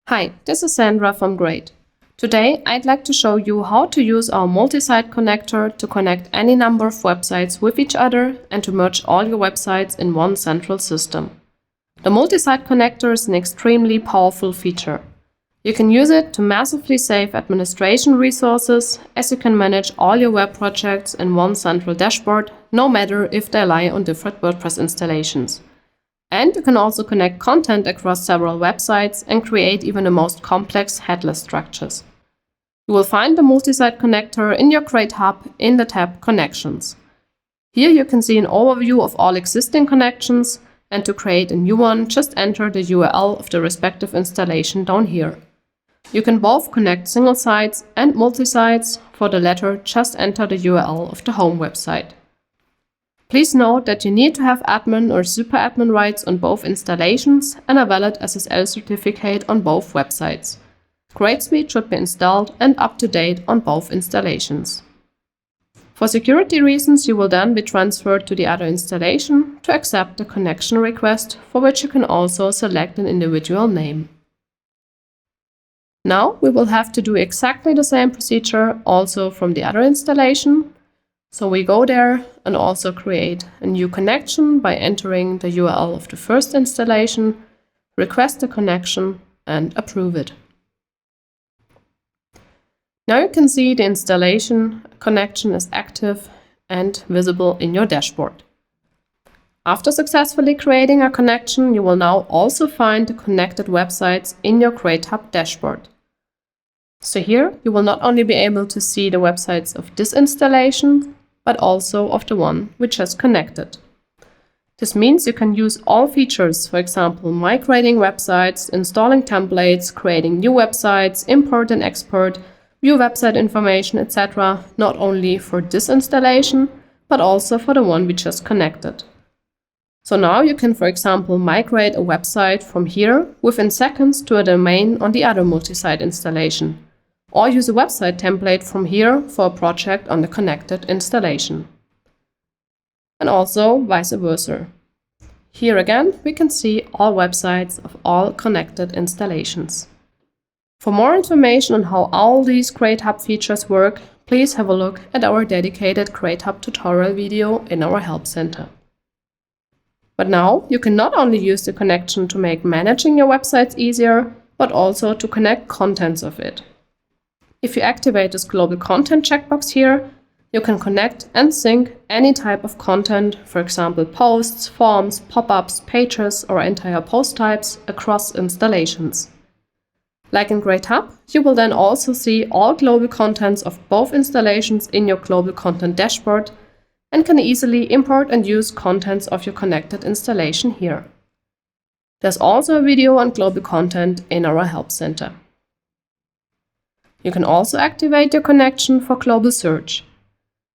Hi, this is Sandra from Great. Today, I'd like to show you how to use our multi-site connector to connect any number of websites with each other and to merge all your websites in one central system. The multi-site connector is an extremely powerful feature. You can use it to massively save administration resources, as you can manage all your web projects in one central dashboard, no matter if they lie on different WordPress installations. And you can also connect content across several websites and create even the most complex headless structures. You will find the multi-site connector in your Great Hub in the tab Connections. Here you can see an overview of all existing connections, and to create a new one, just enter the URL of the respective installation down here. You can both connect single sites and multi-sites. For the latter, just enter the URL of the home website. Please note that you need to have admin or super admin rights on both installations and a valid SSL certificate on both websites. Great Suite should be installed and up to date on both installations. For security reasons, you will then be transferred to the other installation to accept the connection request, for which you can also select an individual name. Now we will have to do exactly the same procedure also from the other installation. So we go there and also create a new connection by entering the URL of the first installation, request a connection and approve it. Now you can see the installation connection is active and visible in your dashboard. After successfully creating a connection, you will now also find the connected websites in your Great Hub dashboard. So here you will not only be able to see the websites of this installation, but also of the one we just connected. This means you can use all features, for example, migrating websites, installing templates, creating new websites, import and export, view website information, etc., not only for this installation, but also for the one we just connected. So now you can, for example, migrate a website from here within seconds to a domain on the other multi-site installation, or use a website template from here for a project on the connected installation. And also vice versa. Here again, we can see all websites of all connected installations. For more information on how all these Great Hub features work, please have a look at our dedicated Great Hub tutorial video in our Help Center. But now you can not only use the connection to make managing your websites easier, but also to connect contents of it. If you activate this global content checkbox here, you can connect and sync any type of content, for example posts, forms, pop-ups, pages or entire post types across installations. Like in Great Hub, you will then also see all global contents of both installations in your global content dashboard and can easily import and use contents of your connected installation here. There's also a video on global content in our Help Center. You can also activate your connection for global search.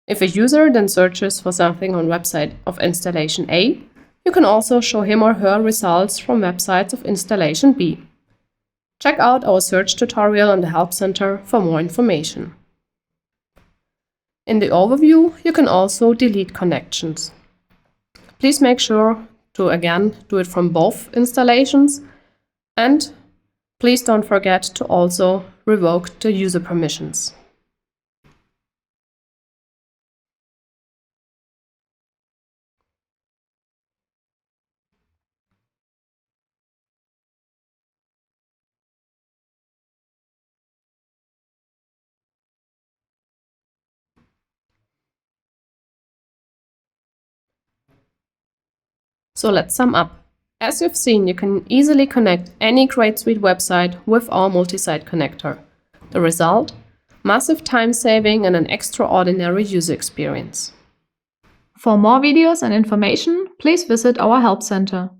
If a user then searches for something on website of installation A, you can also show him or her results from websites of installation B. Check out our search tutorial on the Help Center for more information. In the overview, you can also delete connections. Please make sure to again do it from both installations, and please don't forget to also revoke the user permissions. So let's sum up. As you've seen, you can easily connect any Great Suite website with our multi-site connector. The result? Massive time saving and an extraordinary user experience. For more videos and information, please visit our Help Center.